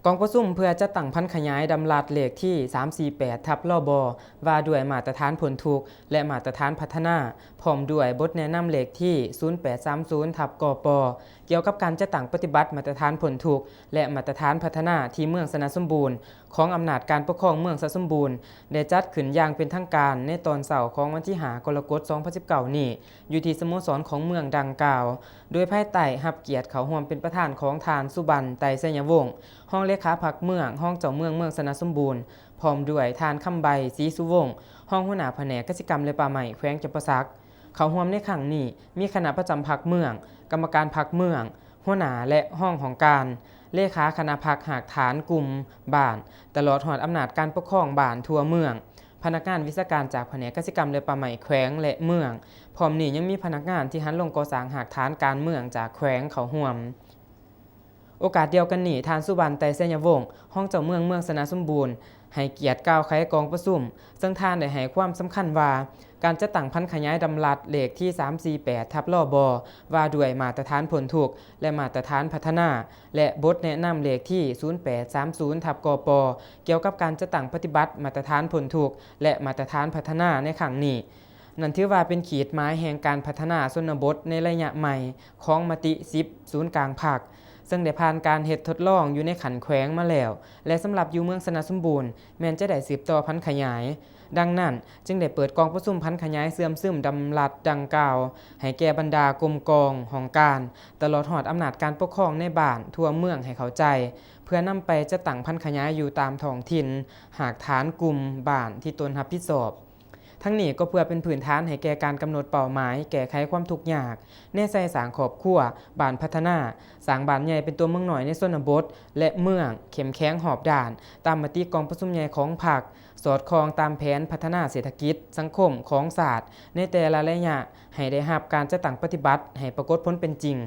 กองประชุมเพื่อจัดตั้งพันขยายดำรัสเลขที่348ทับลบว่าด้วยมาตรฐานผลทุกข์และมาตรฐานพัฒนาพร้อมด้วยบทแนะนำเลขที่0830ทับกปเกี่ยวกับการจัดตั้งปฏิบัติมาตรฐานผลทุกข์และมาตรฐานพัฒนาที่เมืองสนสมบูรณ์ของอำนาจการปกครองเมืองสนสมบูรณ์ได้จัดขึ้นอย่างเป็นทางการในตอนเสาร์ของวันที่5กรกฎาคม2019นี้อยู่ที่สโมสรของเมืองดังกล่าวโดยภายใต้รับเกียรติเขาร่วมเป็นประธานของทานสุบรรณไตรไสยวงศ์ห้องเลขาพรรคเมืองห้องเจ้าเมืองเมืองสนสมบูรณ์พร้อมด้วยทานคำใบศรีสุวงศ์ห้องหัวหน้าแผนกกสิกรรมและป่าไม้แขวงจำปาสักเขาร่วมในครั้งนี้มีคณะประจำพรรคเมืองกรรมการพรรคเมืองหัวหน้าและห้องของการเลขาคณะพรรคหากฐานกลุ่มบ้านตลอดหอดอำนาจการปกครองบ้านทั่วเมืองพนักงานวิชาการจากแผนกกสิกรรมและป่าไม้แขวงและเมืองพร้อมนี้ยังมีพนักงานที่หันลงก่อสร้างหากฐานการเมืองจากแขวงเขาร่วมโอกาสเดียวกันนี้ทานสุบรรณไตรไสยวงศ์ห้องเจ้าเมืองเมืองสนสมบูรณ์ให้เกียรติกล่าวไขกองประชุมซึ่งทานได้ให้ความสำคัญว่าการจัดตั้งพันขยายดำรัสเลขที่348ทับลบว่าด้วยมาตรฐานผลทุกข์และมาตรฐานพัฒนาและบทแนะนำเลขที่0830ทับกปเกี่ยวกับการจัดตั้งปฏิบัติมาตรฐานผลทุกข์และมาตรฐานพัฒนาในครั้งนี้นั่นถือว่าเป็นขีดหมายแห่งการพัฒนาชนบทในระยะใหม่ของมติ10ศูนย์กลางภาคซึ่งได้ผ่านการเฮ็ดทดลองอยู่ในขันแขวงมาแล้วและสำหรับอยู่เมืองสนสมบูรณ์แม้นจะได้สืบต่อพันขยายดังนั้นจึงได้เปิดกองประชุมพันขยายเสื่อมซึมดำรัสดังกล่าวให้แก่บรรดากรมกองของการตลอดหอดอำนาจการปกครองในบ้านทั่วเมืองให้เข้าใจเพื่อนำไปจัดตั้งพันขยายอยู่ตามท้องถิ่นหากฐานกลุ่มบ้านที่ตนรับผิดชอบทั้งนี้ก็เพื่อเป็นพื้นฐานให้แก่การกำหนดเป้าหมายแก้ไขความทุกข์ยากในใส่สร้างครอบครัวบ้านพัฒนาสร้างบ้านใหญ่เป็นตัวเมืองหน่อยในชนบทและเมืองเข้มแข็งหอบด่านตามมติกองประชุมใหญ่ของพรรคสอดคล้องตามแผนพัฒนาเศรษฐกิจสังคมของศาสตร์ในแต่ละระยะให้ได้รับการจัดตั้งปฏิบัติให้ปรากฏผลเป็นจริง